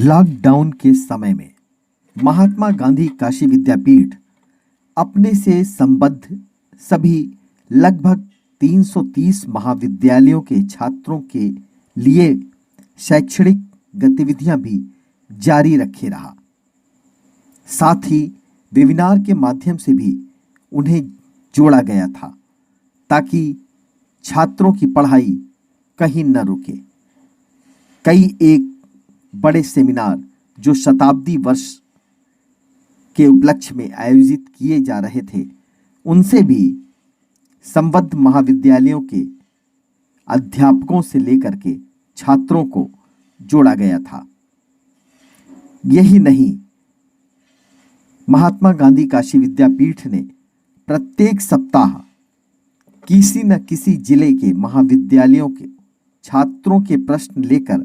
Lockdown के समय में महात्मा गांधी काशी विद्यापीठ अपने से संबद्ध सभी लगभग 330 महाविद्यालयों के छात्रों के लिए शैक्षणिक गतिविधियां भी जारी रखे रहा। साथ ही वेबिनार के माध्यम से भी उन्हें जोड़ा गया था ताकि छात्रों की पढ़ाई कहीं न रुके। कई एक बड़े सेमिनार जो शताब्दी वर्ष के उपलक्ष्य में आयोजित किए जा रहे थे, उनसे भी संबद्ध महाविद्यालयों के अध्यापकों से लेकर के छात्रों को जोड़ा गया था। यही नहीं, महात्मा गांधी काशी विद्यापीठ ने प्रत्येक सप्ताह किसी न किसी जिले के महाविद्यालयों के छात्रों के प्रश्न लेकर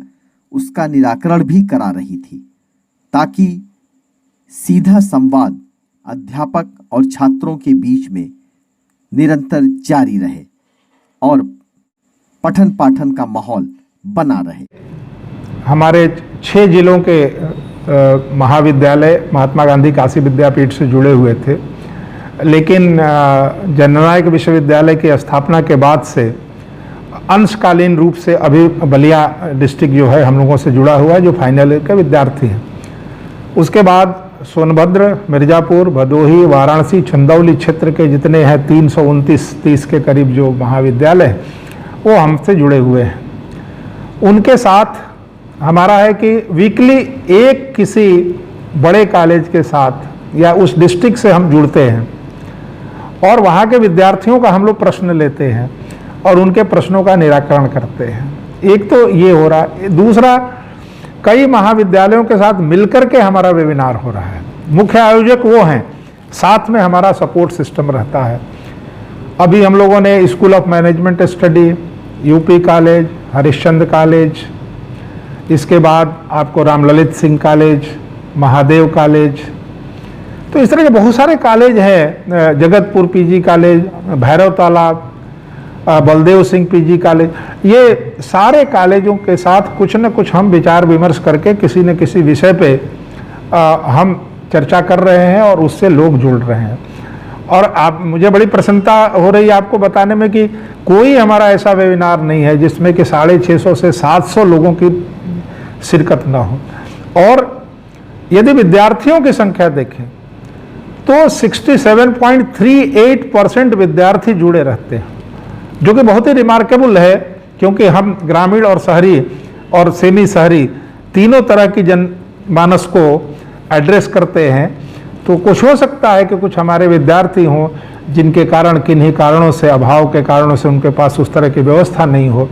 उसका निराकरण भी करा रही थी, ताकि सीधा संवाद अध्यापक और छात्रों के बीच में निरंतर जारी रहे और पठन पाठन का माहौल बना रहे। हमारे 6 जिलों के महाविद्यालय महात्मा गांधी काशी विद्यापीठ से जुड़े हुए थे, लेकिन जननायक विश्वविद्यालय की स्थापना के बाद से अंशकालीन रूप से अभी बलिया डिस्ट्रिक्ट जो है हम लोगों से जुड़ा हुआ है, जो फाइनल ईयर के विद्यार्थी हैं। उसके बाद सोनभद्र, मिर्जापुर, भदोही, वाराणसी, चंदौली क्षेत्र के जितने हैं 329-30 के करीब जो महाविद्यालय वो हमसे जुड़े हुए हैं। उनके साथ हमारा है कि वीकली एक किसी बड़े कॉलेज के साथ या उस डिस्ट्रिक्ट से हम जुड़ते हैं और वहाँ के विद्यार्थियों का हम लोग प्रश्न लेते हैं और उनके प्रश्नों का निराकरण करते हैं। एक तो ये हो रहा है। दूसरा, कई महाविद्यालयों के साथ मिलकर के हमारा वेबिनार हो रहा है। मुख्य आयोजक वो हैं, साथ में हमारा सपोर्ट सिस्टम रहता है। अभी हम लोगों ने school of management study, UP college, Harishchandra college, इसके बाद आपको रामललित सिंह कॉलेज, महादेव कॉलेज, तो इस तरह के बहुत सारे कॉलेज हैं, जगतपुर पीजी कॉलेज, भैरव तालाब, बलदेव सिंह पीजी कॉलेज, ये सारे कॉलेजों के साथ कुछ न कुछ हम विचार विमर्श करके किसी न किसी विषय पे हम चर्चा कर रहे हैं और उससे लोग जुड़ रहे हैं। और आप, मुझे बड़ी प्रसन्नता हो रही है आपको बताने में कि कोई हमारा ऐसा वेबिनार नहीं है जिसमें कि 650 से 700 लोगों की शिरकत ना हो। और यदि विद्यार्थियों की संख्या देखें तो 67.38% विद्यार्थी जुड़े रहते हैं, जो कि बहुत ही रिमार्केबल है, क्योंकि हम ग्रामीण और शहरी और सेमी शहरी तीनों तरह की जनमानस को एड्रेस करते हैं। तो कुछ हो सकता है कि कुछ हमारे विद्यार्थी हों जिनके कारण, किन्हीं कारणों से, अभाव के कारणों से उनके पास उस तरह की व्यवस्था नहीं हो।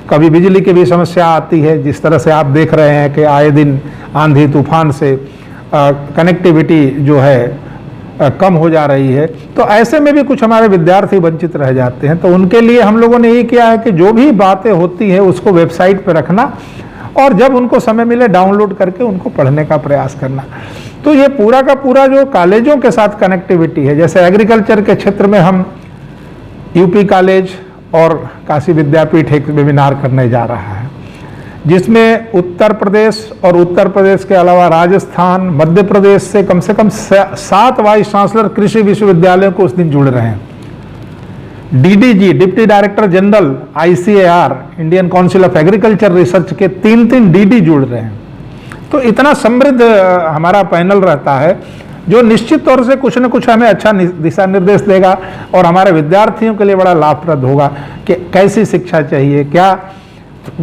कभी बिजली की भी समस्या आती है, जिस तरह से आप देख रहे हैं कि आए दिन आंधी तूफान से कनेक्टिविटी जो है कम हो जा रही है, तो ऐसे में भी कुछ हमारे विद्यार्थी वंचित रह जाते हैं। तो उनके लिए हम लोगों ने ये किया है कि जो भी बातें होती हैं उसको वेबसाइट पर रखना और जब उनको समय मिले डाउनलोड करके उनको पढ़ने का प्रयास करना। तो ये पूरा का पूरा जो कॉलेजों के साथ कनेक्टिविटी है, जैसे एग्रीकल्चर के क्षेत्र में हम यूपी कॉलेज और काशी विद्यापीठ एक वेबिनार करने जा रहा है, जिसमें उत्तर प्रदेश और उत्तर प्रदेश के अलावा राजस्थान, मध्य प्रदेश से कम 7 वाइस चांसलर कृषि विश्वविद्यालयों को उस दिन जुड़ रहे हैं। DDG, deputy director general ICAR, Indian council of agriculture research के 3 डीडी जुड़ रहे हैं। तो इतना समृद्ध हमारा पैनल रहता है, जो निश्चित तौर से कुछ न कुछ हमें अच्छा दिशा निर्देश देगा और हमारे विद्यार्थियों के लिए बड़ा लाभप्रद होगा कि कैसी शिक्षा चाहिए, क्या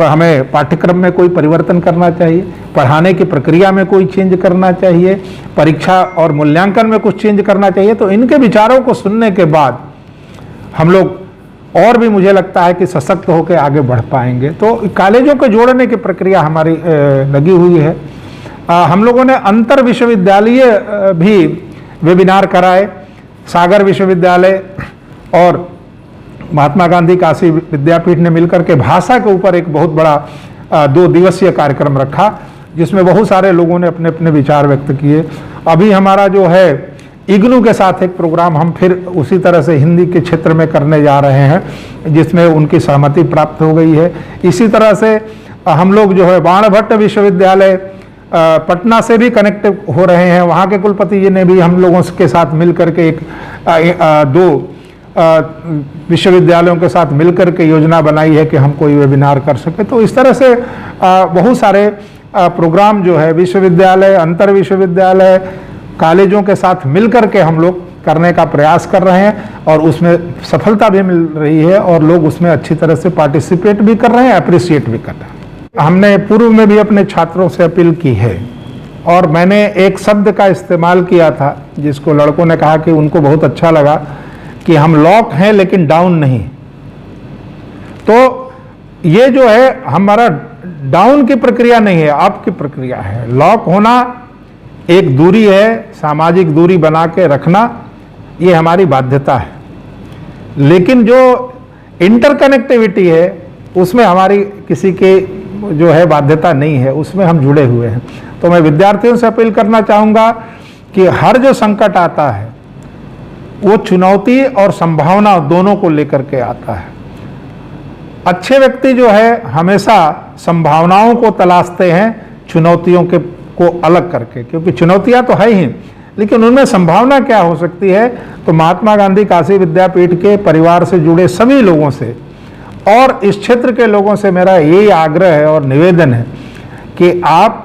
हमें पाठ्यक्रम में कोई परिवर्तन करना चाहिए, पढ़ाने की प्रक्रिया में कोई चेंज करना चाहिए, परीक्षा और मूल्यांकन में कुछ चेंज करना चाहिए। तो इनके विचारों को सुनने के बाद हम लोग और भी, मुझे लगता है कि सशक्त होकर आगे बढ़ पाएंगे। तो कॉलेजों को जोड़ने की प्रक्रिया हमारी लगी हुई है। हम लोगों ने अंतर विश्वविद्यालय भी वेबिनार कराए। सागर विश्वविद्यालय और महात्मा गांधी काशी विद्यापीठ ने मिलकर के भाषा के ऊपर एक बहुत बड़ा 2 दिवसीय कार्यक्रम रखा, जिसमें बहुत सारे लोगों ने अपने अपने विचार व्यक्त किए। अभी हमारा जो है इग्नू के साथ एक प्रोग्राम हम फिर उसी तरह से हिंदी के क्षेत्र में करने जा रहे हैं, जिसमें उनकी सहमति प्राप्त हो गई है। इसी तरह से हम लोग जो है बाणभट्ट विश्वविद्यालय पटना से भी कनेक्ट हो रहे हैं। वहाँ के कुलपति जी ने भी हम लोगों के साथ मिल करके दो विश्वविद्यालयों के साथ मिलकर के योजना बनाई है कि हम कोई वेबिनार कर सके। तो इस तरह से बहुत सारे प्रोग्राम जो है विश्वविद्यालय, अंतर विश्वविद्यालय, कॉलेजों के साथ मिलकर के हम लोग करने का प्रयास कर रहे हैं और उसमें सफलता भी मिल रही है और लोग उसमें अच्छी तरह से पार्टिसिपेट भी कर रहे हैं, अप्रिशिएट भी कर रहे हैं। हमने पूर्व में भी अपने छात्रों से अपील की है और मैंने एक शब्द का इस्तेमाल किया था जिसको लड़कों ने कहा कि उनको बहुत अच्छा लगा कि हम लॉक हैं लेकिन डाउन नहीं। तो ये जो है हमारा डाउन की प्रक्रिया नहीं है, अप की प्रक्रिया है। लॉक होना एक दूरी है, सामाजिक दूरी बना के रखना ये हमारी बाध्यता है, लेकिन जो इंटरकनेक्टिविटी है उसमें हमारी किसी के जो है बाध्यता नहीं है, उसमें हम जुड़े हुए हैं। तो मैं विद्यार्थियों से अपील करना चाहूँगा कि हर जो संकट आता है वो चुनौती और संभावना दोनों को लेकर के आता है। अच्छे व्यक्ति जो है हमेशा संभावनाओं को तलाशते हैं चुनौतियों के को अलग करके, क्योंकि चुनौतियां तो है ही लेकिन उनमें संभावना क्या हो सकती है। तो महात्मा गांधी काशी विद्यापीठ के परिवार से जुड़े सभी लोगों से और इस क्षेत्र के लोगों से मेरा यही आग्रह है और निवेदन है कि आप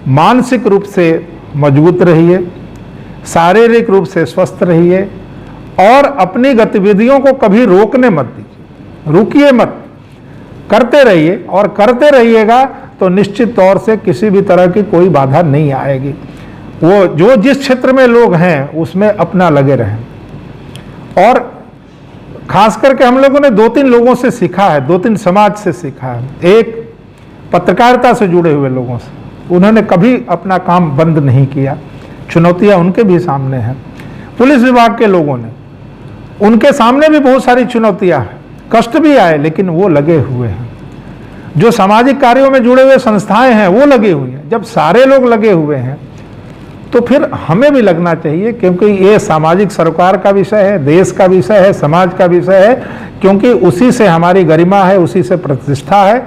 मानसिक रूप से मजबूत रहिए, शारीरिक रूप से स्वस्थ रहिए और अपनी गतिविधियों को कभी रोकने मत दीजिए, रुकिए मत, करते रहिए और करते रहिएगा तो निश्चित तौर से किसी भी तरह की कोई बाधा नहीं आएगी। वो जो जिस क्षेत्र में लोग हैं उसमें अपना लगे रहें। और खास करके हम लोगों ने 2-3 लोगों से सीखा है, 2-3 समाज से सीखा है। एक पत्रकारिता से जुड़े हुए लोगों से, उन्होंने कभी अपना काम बंद नहीं किया, चुनौतियां उनके भी सामने हैं। पुलिस विभाग के लोगों ने, उनके सामने भी बहुत सारी चुनौतियां हैं, कष्ट भी आए लेकिन वो लगे हुए हैं। जो सामाजिक कार्यों में जुड़े हुए संस्थाएं हैं वो लगे हुए हैं। जब सारे लोग लगे हुए हैं तो फिर हमें भी लगना चाहिए, क्योंकि ये सामाजिक सरोकार का विषय है, देश का विषय है, समाज का विषय है, क्योंकि उसी से हमारी गरिमा है, उसी से प्रतिष्ठा है।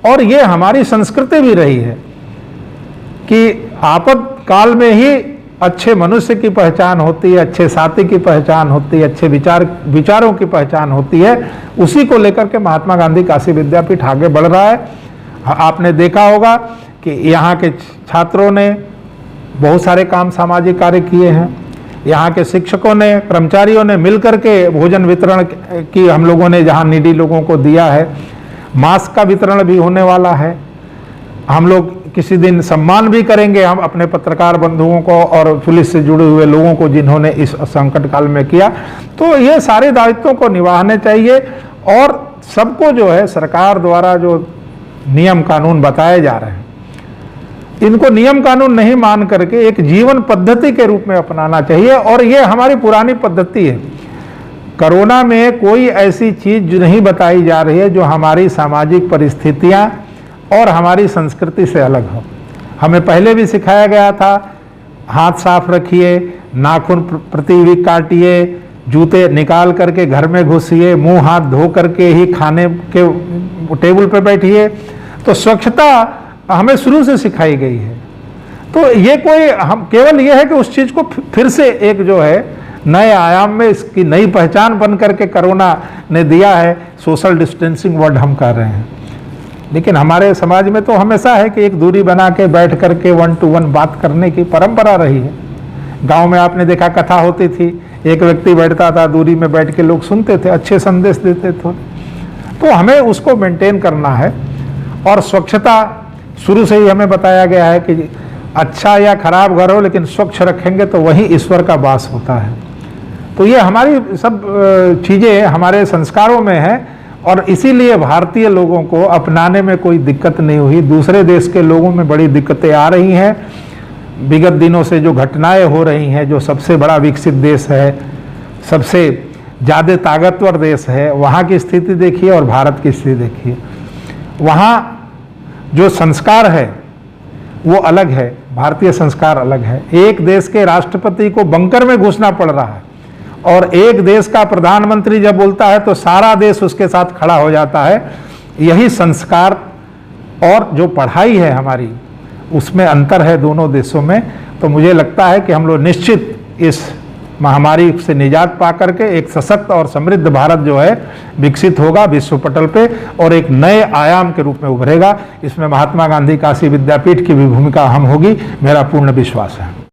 और ये हमारी संस्कृति भी रही है कि आपातकाल में ही अच्छे मनुष्य की पहचान होती है, अच्छे साथी की पहचान होती है, अच्छे विचारों की पहचान होती है। उसी को लेकर के महात्मा गांधी काशी विद्यापीठ आगे बढ़ रहा है। आपने देखा होगा कि यहाँ के छात्रों ने बहुत सारे काम, सामाजिक कार्य किए हैं। यहाँ के शिक्षकों ने, कर्मचारियों ने मिलकर के भोजन वितरण की हम लोगों ने जहाँ नीडी लोगों को दिया है। मास्क का वितरण भी होने वाला है। हम लोग किसी दिन सम्मान भी करेंगे हम अपने पत्रकार बंधुओं को और पुलिस से जुड़े हुए लोगों को जिन्होंने इस संकट काल में किया। तो ये सारे दायित्वों को निभाने चाहिए और सबको जो है सरकार द्वारा जो नियम कानून बताए जा रहे हैं, इनको नियम कानून नहीं मान करके एक जीवन पद्धति के रूप में अपनाना चाहिए। और ये हमारी पुरानी पद्धति है। कोरोना में कोई ऐसी चीज नहीं बताई जा रही है जो हमारी सामाजिक परिस्थितियां और हमारी संस्कृति से अलग हो। हमें पहले भी सिखाया गया था, हाथ साफ रखिए, नाखून प्रति वीक काटिए, जूते निकाल करके घर में घुसिए, मुंह हाथ धो करके ही खाने के टेबल पे बैठिए। तो स्वच्छता हमें शुरू से सिखाई गई है। तो ये कोई हम केवल ये है कि उस चीज को फिर से एक जो है नए आयाम में इसकी नई पहचान बन करके कोरोना ने दिया है। सोशल डिस्टेंसिंग वर्ड हम कर रहे हैं, लेकिन हमारे समाज में तो हमेशा है कि एक दूरी बना के बैठ करके 1 to 1 बात करने की परंपरा रही है। गांव में आपने देखा कथा होती थी, एक व्यक्ति बैठता था, दूरी में बैठ के लोग सुनते थे, अच्छे संदेश देते थे। तो हमें उसको मेंटेन करना है। और स्वच्छता शुरू से ही हमें बताया गया है कि अच्छा या खराब घर हो लेकिन स्वच्छ रखेंगे तो वही ईश्वर का वास होता है। तो ये हमारी सब चीज़ें हमारे संस्कारों में है और इसीलिए भारतीय लोगों को अपनाने में कोई दिक्कत नहीं हुई। दूसरे देश के लोगों में बड़ी दिक्कतें आ रही हैं। विगत दिनों से जो घटनाएं हो रही हैं, जो सबसे बड़ा विकसित देश है, सबसे ज़्यादा ताकतवर देश है, वहाँ की स्थिति देखिए और भारत की स्थिति देखिए। वहाँ जो संस्कार है वो अलग है, भारतीय संस्कार अलग है। एक देश के राष्ट्रपति को बंकर में घुसना पड़ रहा है और एक देश का प्रधानमंत्री जब बोलता है तो सारा देश उसके साथ खड़ा हो जाता है। यही संस्कार और जो पढ़ाई है हमारी, उसमें अंतर है दोनों देशों में। तो मुझे लगता है कि हम लोग निश्चित इस महामारी से निजात पा करके एक सशक्त और समृद्ध भारत जो है विकसित होगा विश्व पटल पे और एक नए आयाम के रूप में उभरेगा। इसमें महात्मा गांधी काशी विद्यापीठ की भी भूमिका अहम होगी, मेरा पूर्ण विश्वास है।